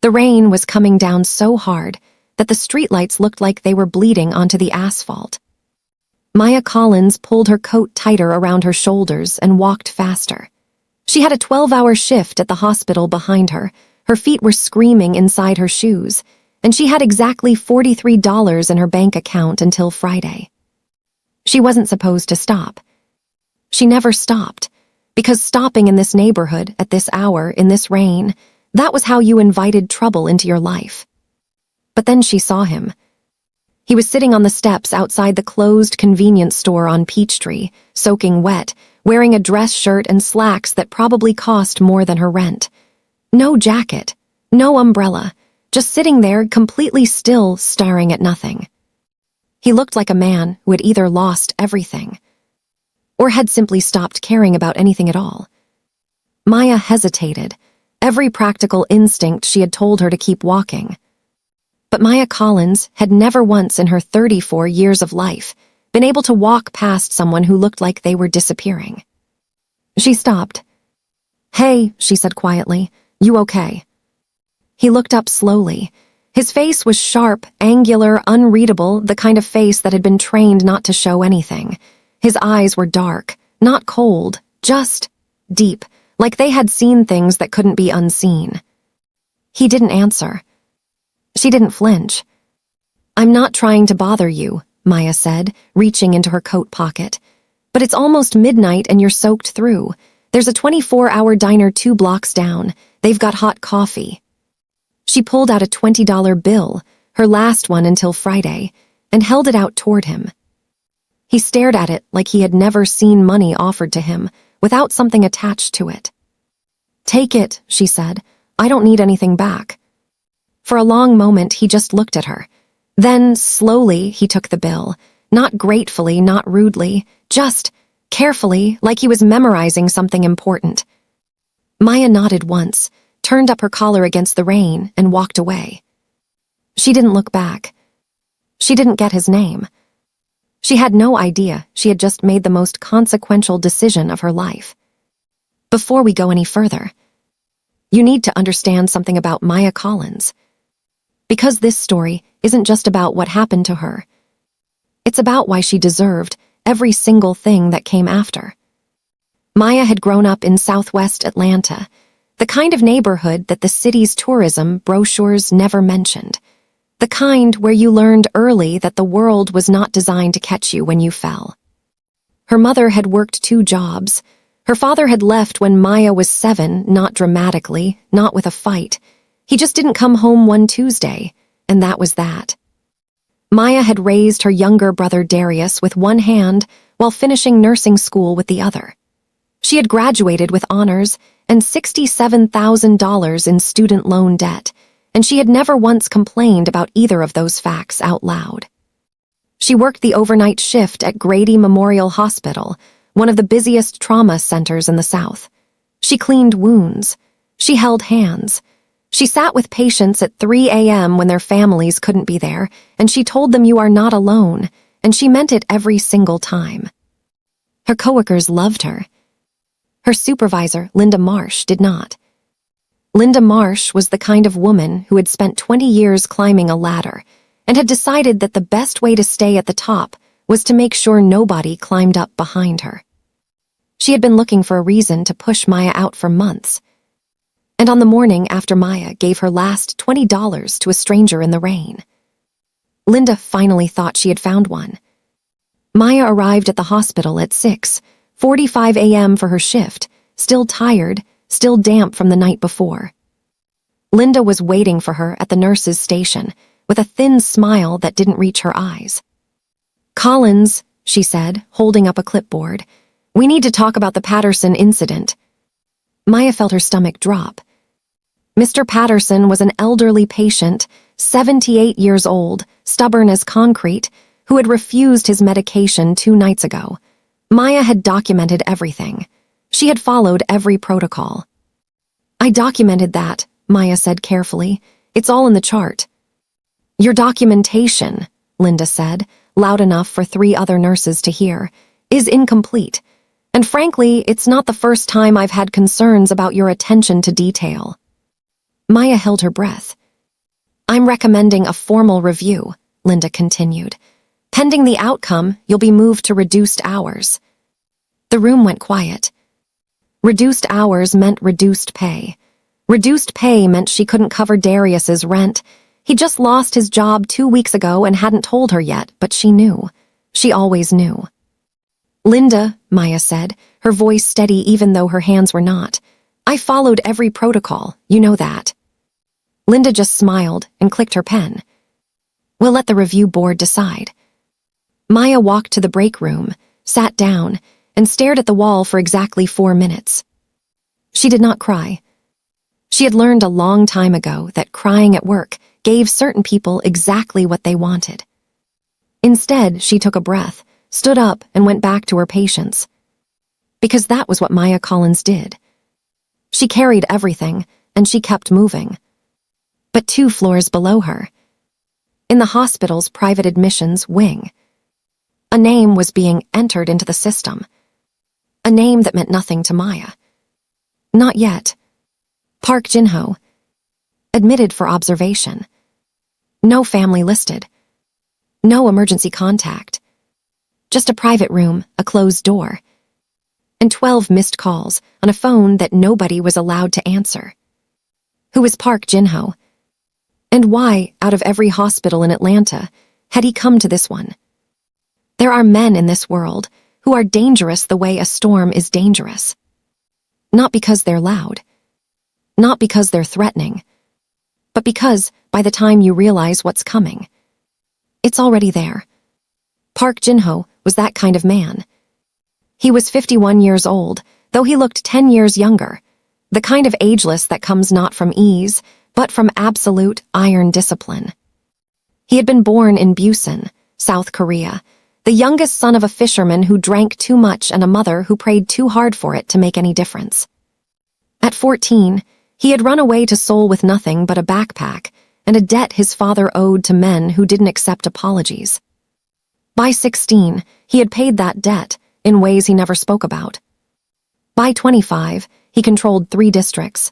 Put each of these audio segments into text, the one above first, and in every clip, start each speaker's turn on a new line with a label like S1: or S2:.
S1: The rain was coming down so hard that the streetlights looked like they were bleeding onto the asphalt. Maya Collins pulled her coat tighter around her shoulders and walked faster. She had a 12-hour shift at the hospital behind her. Her feet were screaming inside her shoes, and she had exactly $43 in her bank account until Friday. She wasn't supposed to stop. She never stopped, because stopping in this neighborhood at this hour, in this rain, that was how you invited trouble into your life. But then she saw him. He was sitting on the steps outside the closed convenience store on Peachtree, soaking wet, wearing a dress shirt and slacks that probably cost more than her rent. No jacket, no umbrella, just sitting there completely still, staring at nothing. He looked like a man who had either lost everything or had simply stopped caring about anything at all. Maya hesitated. Every practical instinct she had told her to keep walking. But Maya Collins had never once in her 34 years of life been able to walk past someone who looked like they were disappearing. She stopped. "Hey," she said quietly, "you okay?" He looked up slowly. His face was sharp, angular, unreadable, the kind of face that had been trained not to show anything. His eyes were dark, not cold, just deep, like they had seen things that couldn't be unseen. He didn't answer. She didn't flinch. "I'm not trying to bother you," Maya said, reaching into her coat pocket. "But it's almost midnight and you're soaked through. There's a 24-hour diner 2 blocks down. They've got hot coffee." She pulled out a $20 bill, her last one until Friday, and held it out toward him. He stared at it like he had never seen money offered to him, without something attached to it. "Take it," she said. "I don't need anything back." For a long moment, he just looked at her. Then, slowly, he took the bill, not gratefully, not rudely, just carefully, like he was memorizing something important. Maya nodded once, turned up her collar against the rain, and walked away. She didn't look back. She didn't get his name. She had no idea she had just made the most consequential decision of her life. Before we go any further, you need to understand something about Maya Collins. Because this story isn't just about what happened to her. It's about why she deserved every single thing that came after. Maya had grown up in Southwest Atlanta, the kind of neighborhood that the city's tourism brochures never mentioned. The kind where you learned early that the world was not designed to catch you when you fell. Her mother had worked 2 jobs. Her father had left when Maya was 7, not dramatically, not with a fight. He just didn't come home one Tuesday, and that was that. Maya had raised her younger brother Darius with one hand while finishing nursing school with the other. She had graduated with honors and $67,000 in student loan debt, and she had never once complained about either of those facts out loud. She worked the overnight shift at Grady Memorial Hospital, one of the busiest trauma centers in the South. She cleaned wounds. She held hands. She sat with patients at 3 a.m. when their families couldn't be there, and she told them you are not alone, and she meant it every single time. Her coworkers loved her. Her supervisor, Linda Marsh, did not. Linda Marsh was the kind of woman who had spent 20 years climbing a ladder and had decided that the best way to stay at the top was to make sure nobody climbed up behind her. She had been looking for a reason to push Maya out for months. And on the morning after Maya gave her last $20 to a stranger in the rain, Linda finally thought she had found one. Maya arrived at the hospital at 6:45 a.m. for her shift, still tired, still damp from the night before. Linda was waiting for her at the nurse's station, with a thin smile that didn't reach her eyes. "Collins," she said, holding up a clipboard, "we need to talk about the Patterson incident." Maya felt her stomach drop. Mr. Patterson was an elderly patient, 78 years old, stubborn as concrete, who had refused his medication 2 nights ago. Maya had documented everything. She had followed every protocol. "I documented that," Maya said carefully. "It's all in the chart." "Your documentation," Linda said, loud enough for 3 other nurses to hear, "is incomplete. And frankly, it's not the first time I've had concerns about your attention to detail." Maya held her breath. I'm recommending a formal review, Linda continued. Pending the outcome, you'll be moved to reduced hours. The room went quiet. Reduced hours meant reduced pay. Reduced pay meant she couldn't cover Darius's rent. He just lost his job 2 weeks ago and hadn't told her yet, but she knew. She always knew. Linda, Maya said, her voice steady even though her hands were not. I followed every protocol, you know that. Linda just smiled and clicked her pen. We'll let the review board decide. Maya walked to the break room, sat down, and stared at the wall for exactly 4 minutes. She did not cry. She had learned a long time ago that crying at work gave certain people exactly what they wanted. Instead, she took a breath, stood up, and went back to her patients. Because that was what Maya Collins did. She carried everything, and she kept moving. But 2 floors below her, in the hospital's private admissions wing, a name was being entered into the system. A name that meant nothing to Maya. Not yet. Park Jin-ho. Admitted for observation. No family listed. No emergency contact. Just a private room, a closed door. And 12 missed calls on a phone that nobody was allowed to answer. Who was Park Jin-ho? And why, out of every hospital in Atlanta, had he come to this one? There are men in this world who are dangerous the way a storm is dangerous. Not because they're loud. Not because they're threatening. But because, by the time you realize what's coming, it's already there. Park Jin-ho was that kind of man. He was 51 years old, though he looked 10 years younger. The kind of ageless that comes not from ease, but from absolute iron discipline. He had been born in Busan, South Korea, the youngest son of a fisherman who drank too much and a mother who prayed too hard for it to make any difference. At 14, he had run away to Seoul with nothing but a backpack and a debt his father owed to men who didn't accept apologies. By 16, he had paid that debt in ways he never spoke about. By 25, he controlled 3 districts.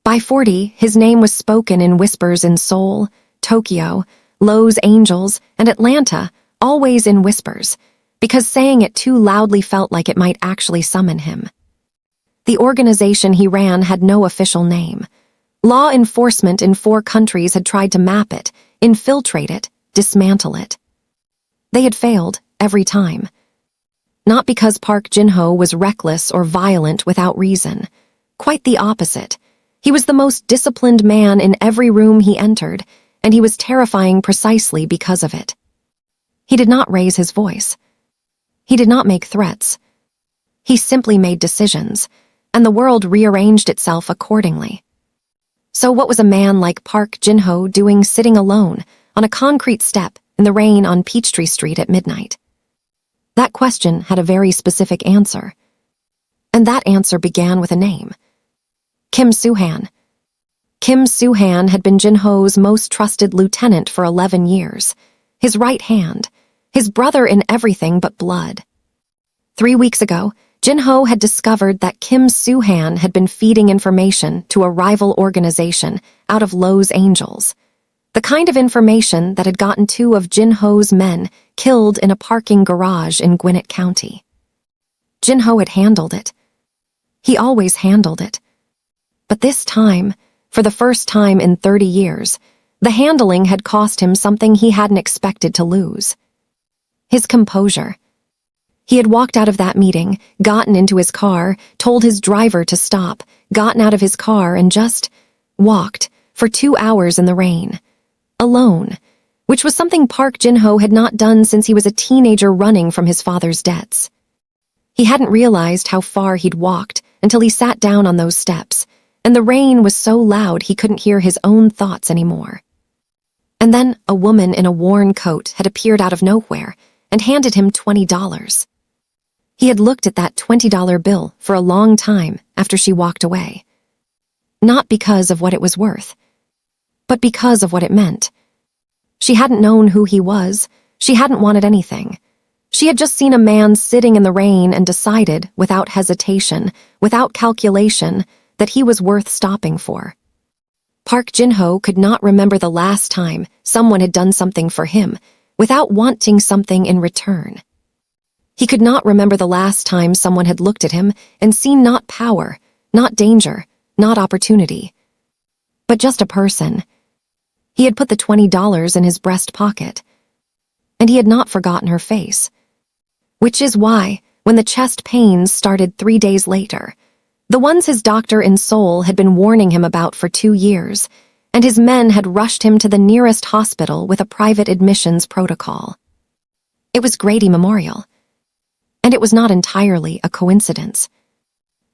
S1: By 40, his name was spoken in whispers in Seoul, Tokyo, Los Angeles, and Atlanta, always in whispers, because saying it too loudly felt like it might actually summon him. The organization he ran had no official name. Law enforcement in 4 countries had tried to map it, infiltrate it, dismantle it. They had failed every time. Not because Park Jin-ho was reckless or violent without reason. Quite the opposite. He was the most disciplined man in every room he entered, and he was terrifying precisely because of it. He did not raise his voice. He did not make threats. He simply made decisions, and the world rearranged itself accordingly. So what was a man like Park Jin-ho doing sitting alone on a concrete step in the rain on Peachtree Street at midnight? That question had a very specific answer. And that answer began with a name. Kim Soo-han. Kim Soo-han had been Jin-ho's most trusted lieutenant for 11 years. His right hand. His brother in everything but blood. 3 weeks ago, Jin-ho had discovered that Kim Soo-han had been feeding information to a rival organization out of Los Angeles. The kind of information that had gotten 2 of Jin-ho's men killed in a parking garage in Gwinnett County. Jin-ho had handled it. He always handled it. But this time, for the first time in 30 years, the handling had cost him something he hadn't expected to lose. His composure. He had walked out of that meeting, gotten into his car, told his driver to stop, gotten out of his car and just walked for 2 hours in the rain. Alone, which was something Park Jin-ho had not done since he was a teenager running from his father's debts. He hadn't realized how far he'd walked until he sat down on those steps, and the rain was so loud he couldn't hear his own thoughts anymore. And then a woman in a worn coat had appeared out of nowhere and handed him $20. He had looked at that $20 bill for a long time after she walked away. Not because of what it was worth, but because of what it meant. She hadn't known who he was. She hadn't wanted anything. She had just seen a man sitting in the rain and decided, without hesitation, without calculation, that he was worth stopping for. Park Jin-ho could not remember the last time someone had done something for him without wanting something in return. He could not remember the last time someone had looked at him and seen not power, not danger, not opportunity, but just a person. He had put the $20 in his breast pocket, and he had not forgotten her face. Which is why, when the chest pains started 3 days later, the ones his doctor in Seoul had been warning him about for 2 years, and his men had rushed him to the nearest hospital with a private admissions protocol. It was Grady Memorial. And it was not entirely a coincidence.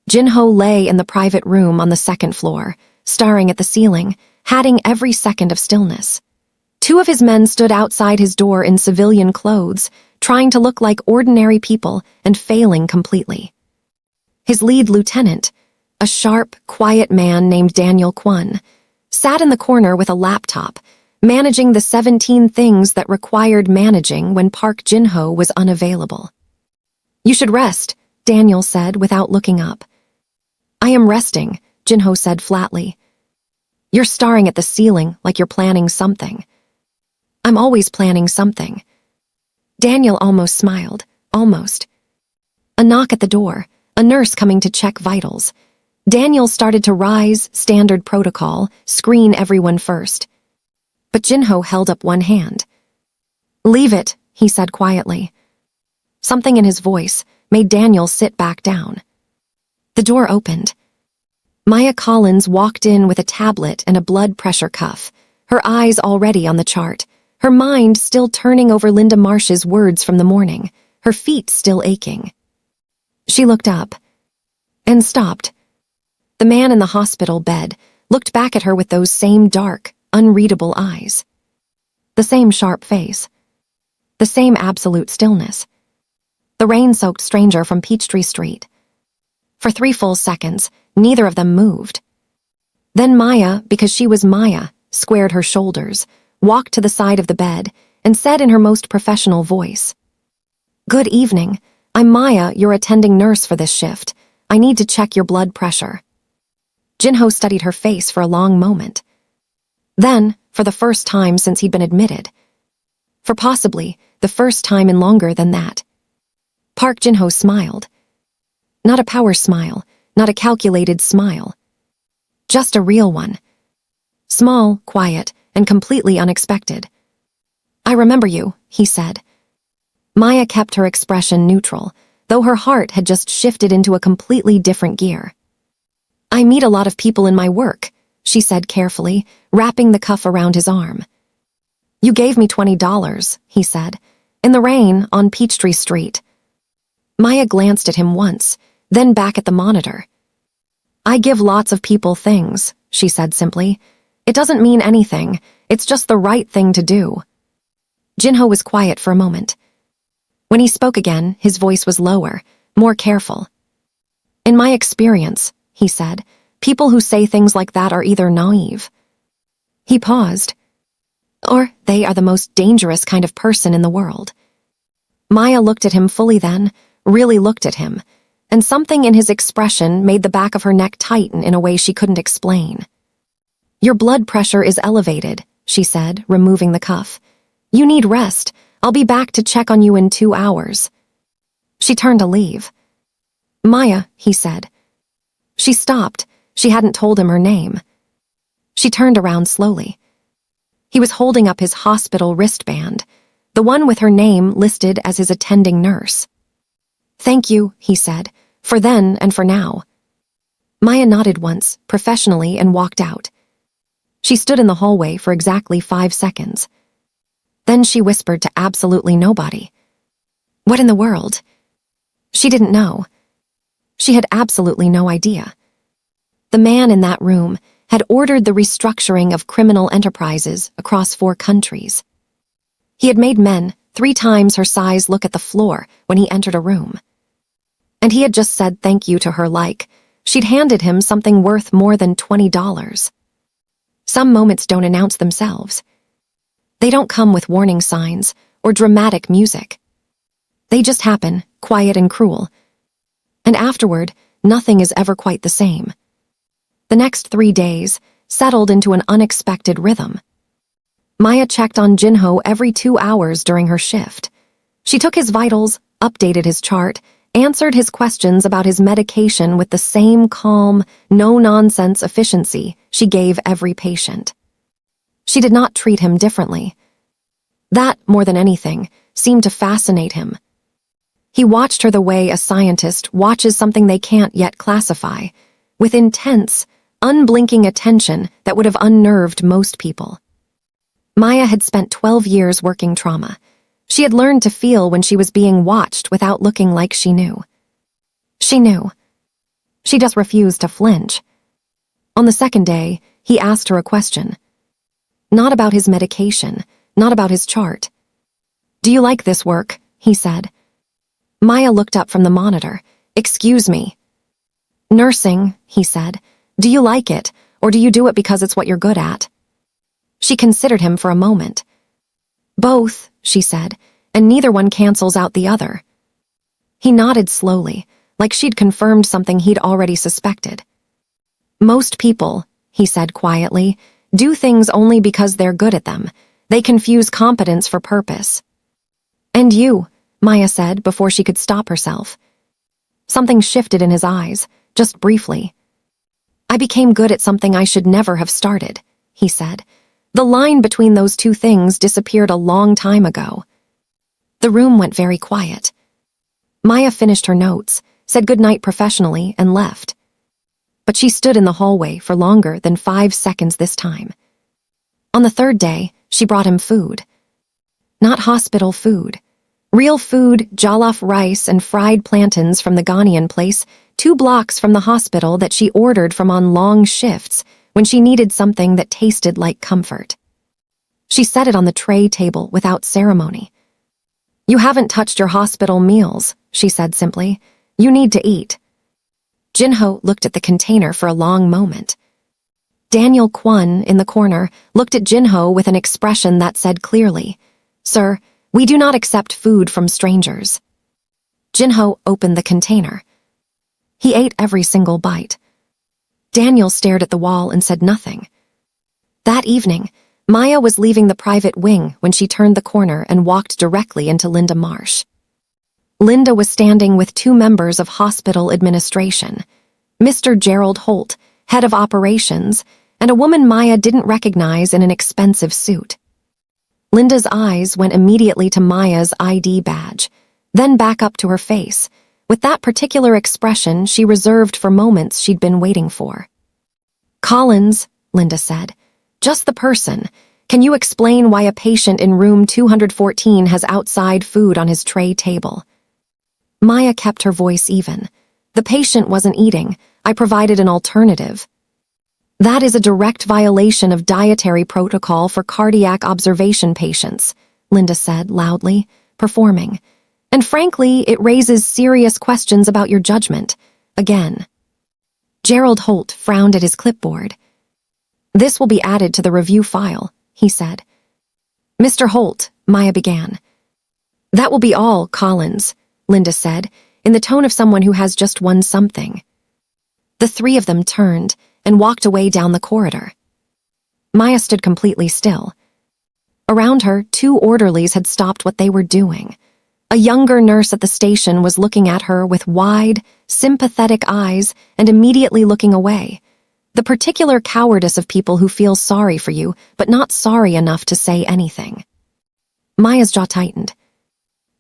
S1: Jin-ho lay in the private room on the second floor, staring at the ceiling, having every second of stillness. 2 of his men stood outside his door in civilian clothes, trying to look like ordinary people and failing completely. His lead lieutenant, a sharp, quiet man named Daniel Kwon, sat in the corner with a laptop, managing the 17 things that required managing when Park Jin-ho was unavailable. "You should rest," Daniel said without looking up. "I am resting," Jin-ho said flatly. "You're staring at the ceiling like you're planning something." "I'm always planning something." Daniel almost smiled, almost. A knock at the door, a nurse coming to check vitals. Daniel started to rise, standard protocol, screen everyone first. But Jin-ho held up one hand. "Leave it," he said quietly. Something in his voice made Daniel sit back down. The door opened. Maya Collins walked in with a tablet and a blood pressure cuff, her eyes already on the chart, her mind still turning over Linda Marsh's words from the morning, her feet still aching. She looked up and stopped. The man in the hospital bed looked back at her with those same dark, unreadable eyes. The same sharp face. The same absolute stillness. The rain-soaked stranger from Peachtree Street. For 3 full seconds, neither of them moved. Then Maya, because she was Maya, squared her shoulders, walked to the side of the bed, and said in her most professional voice, "Good evening. I'm Maya, your attending nurse for this shift. I need to check your blood pressure." Jin-ho studied her face for a long moment. Then, for the first time since he'd been admitted, for possibly the first time in longer than that, Park Jin-ho smiled. Not a power smile, not a calculated smile. Just a real one. Small, quiet, and completely unexpected. "I remember you," he said. Maya kept her expression neutral, though her heart had just shifted into a completely different gear. "I meet a lot of people in my work," she said carefully, wrapping the cuff around his arm. "You gave me $20, he said, "in the rain on Peachtree Street." Maya glanced at him once, then back at the monitor. "I give lots of people things," she said simply. "It doesn't mean anything. It's just the right thing to do." Jin-ho was quiet for a moment. When he spoke again, his voice was lower, more careful. "In my experience," he said, "people who say things like that are either naive." He paused. "Or they are the most dangerous kind of person in the world." Maya looked at him fully then, really looked at him, and something in his expression made the back of her neck tighten in a way she couldn't explain. "Your blood pressure is elevated," she said, removing the cuff. "You need rest. I'll be back to check on you in 2 hours." She turned to leave. "Maya," he said. She stopped. She hadn't told him her name. She turned around slowly. He was holding up his hospital wristband, the one with her name listed as his attending nurse. "Thank you," he said, "for then and for now." Maya nodded once, professionally, and walked out. She stood in the hallway for exactly 5 seconds. Then she whispered to absolutely nobody. What in the world? She didn't know. She had absolutely no idea. The man in that room had ordered the restructuring of criminal enterprises across 4 countries. He had made men 3 times her size look at the floor when he entered a room. And he had just said thank you to her like she'd handed him something worth more than $20. Some moments don't announce themselves. They don't come with warning signs or dramatic music. They just happen, quiet and cruel. And afterward, nothing is ever quite the same. The next 3 days, settled into an unexpected rhythm. Maya checked on Jin-ho every 2 hours during her shift. She took his vitals, updated his chart, answered his questions about his medication with the same calm, no-nonsense efficiency she gave every patient. She did not treat him differently. That, more than anything, seemed to fascinate him. He watched her the way a scientist watches something they can't yet classify, with intense, unblinking attention that would have unnerved most people. Maya had spent 12 years working trauma. She had learned to feel when she was being watched without looking like she knew. She knew. She just refused to flinch. On the second day, he asked her a question. Not about his medication, not about his chart. "Do you like this work?" he said. Maya looked up from the monitor. "Excuse me." "Nursing," he said. "Do you like it, or do you do it because it's what you're good at?" She considered him for a moment. "Both," she said, "and neither one cancels out the other." He nodded slowly, like she'd confirmed something he'd already suspected. "Most people," he said quietly, "do things only because they're good at them. They confuse competence for purpose." "And you," Maya said before she could stop herself. Something shifted in his eyes, just briefly. "I became good at something I should never have started," he said. "The line between those two things disappeared a long time ago." The room went very quiet. Maya finished her notes, said goodnight professionally, and left. But she stood in the hallway for longer than 5 seconds this time. On the third day, she brought him food. Not hospital food. Real food, jollof rice and fried plantains from the Ghanaian place, 2 blocks from the hospital that she ordered from on long shifts when she needed something that tasted like comfort. She set it on the tray table without ceremony. "You haven't touched your hospital meals," she said simply. "You need to eat." Jin-ho looked at the container for a long moment. Daniel Kwon, in the corner, looked at Jin-ho with an expression that said clearly, "Sir, we do not accept food from strangers." Jin-ho opened the container. He ate every single bite. Daniel stared at the wall and said nothing. That evening, Maya was leaving the private wing when she turned the corner and walked directly into Linda Marsh. Linda was standing with 2 members of hospital administration, Mr. Gerald Holt, head of operations, and a woman Maya didn't recognize in an expensive suit. Linda's eyes went immediately to Maya's ID badge, then back up to her face, with that particular expression she reserved for moments she'd been waiting for. "Collins," Linda said, "just the person. Can you explain why a patient in room 214 has outside food on his tray table?" Maya kept her voice even. "The patient wasn't eating. I provided an alternative." "That is a direct violation of dietary protocol for cardiac observation patients," Linda said loudly, performing. "And frankly, it raises serious questions about your judgment. Again." Gerald Holt frowned at his clipboard. "This will be added to the review file," he said. "Mr. Holt," Maya began. "That will be all, Collins," Linda said, in the tone of someone who has just won something. The 3 of them turned and walked away down the corridor. Maya stood completely still. Around her, 2 orderlies had stopped what they were doing. A younger nurse at the station was looking at her with wide, sympathetic eyes and immediately looking away. The particular cowardice of people who feel sorry for you, but not sorry enough to say anything. Maya's jaw tightened.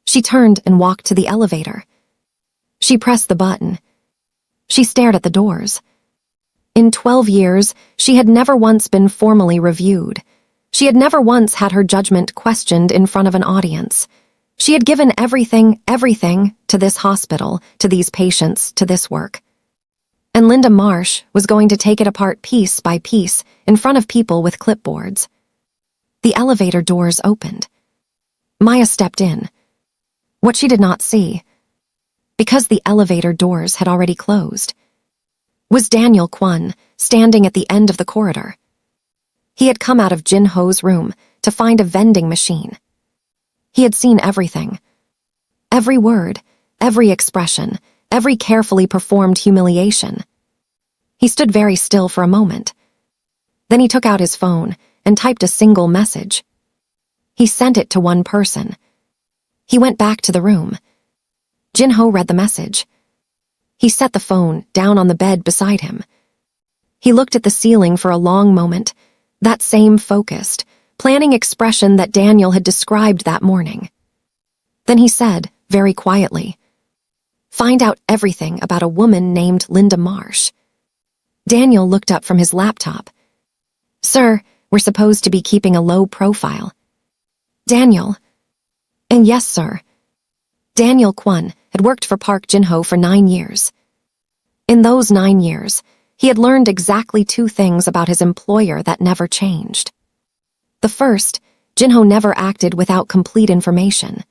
S1: She turned and walked to the elevator. She pressed the button. She stared at the doors. In 12 years, she had never once been formally reviewed. She had never once had her judgment questioned in front of an audience. She had given everything, to this hospital, to these patients, to this work. And Linda Marsh was going to take it apart piece by piece in front of people with clipboards. The elevator doors opened. Maya stepped in. What she did not see, because the elevator doors had already closed, was Daniel Kwon standing at the end of the corridor. He had come out of Jin-ho's room to find a vending machine. He had seen everything. Every word, every expression, every carefully performed humiliation. He stood very still for a moment. Then he took out his phone and typed a single message. He sent it to one person. He went back to the room. Jin-ho read the message. He set the phone down on the bed beside him. He looked at the ceiling for a long moment, that same focused, planning expression that Daniel had described that morning. Then he said, very quietly, "Find out everything about a woman named Linda Marsh." Daniel looked up from his laptop. "Sir, we're supposed to be keeping a low profile." "Daniel." "And yes, sir." Daniel Kwon had worked for Park Jin-ho for 9 years. In those 9 years, he had learned exactly 2 things about his employer that never changed. The first, Jin-ho never acted without complete information.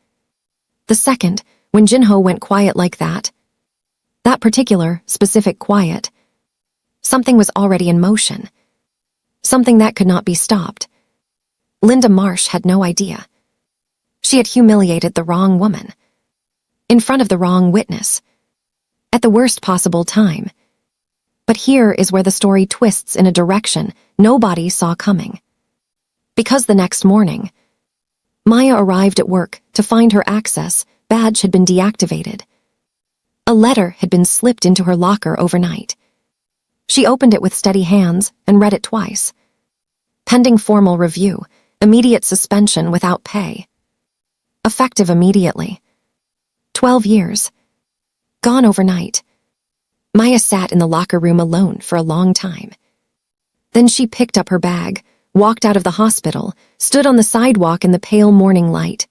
S1: The second, when Jin-ho went quiet like that particular, specific quiet, something was already in motion. Something that could not be stopped. Linda Marsh had no idea. She had humiliated the wrong woman. In front of the wrong witness. At the worst possible time. But here is where the story twists in a direction nobody saw coming. Because the next morning, Maya arrived at work to find her access badge had been deactivated. A letter had been slipped into her locker overnight. She opened it with steady hands and read it twice. Pending formal review, immediate suspension without pay. Effective immediately. 12 years. Gone overnight. Maya sat in the locker room alone for a long time. Then she picked up her bag, walked out of the hospital, stood on the sidewalk in the pale morning light.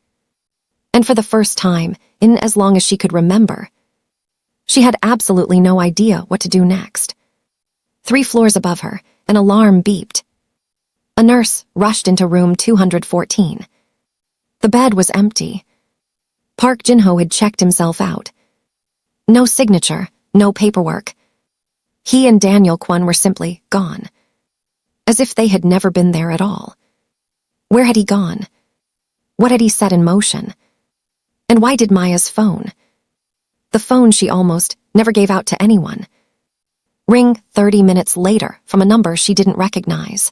S1: And for the first time, in as long as she could remember, she had absolutely no idea what to do next. 3 floors above her, an alarm beeped. A nurse rushed into room 214. The bed was empty. Park Jin-ho had checked himself out. No signature, no paperwork. He and Daniel Kwon were simply gone. As if they had never been there at all. Where had he gone? What had he set in motion? And why did Maya's phone? The phone she almost never gave out to anyone. Ring 30 minutes later from a number she didn't recognize.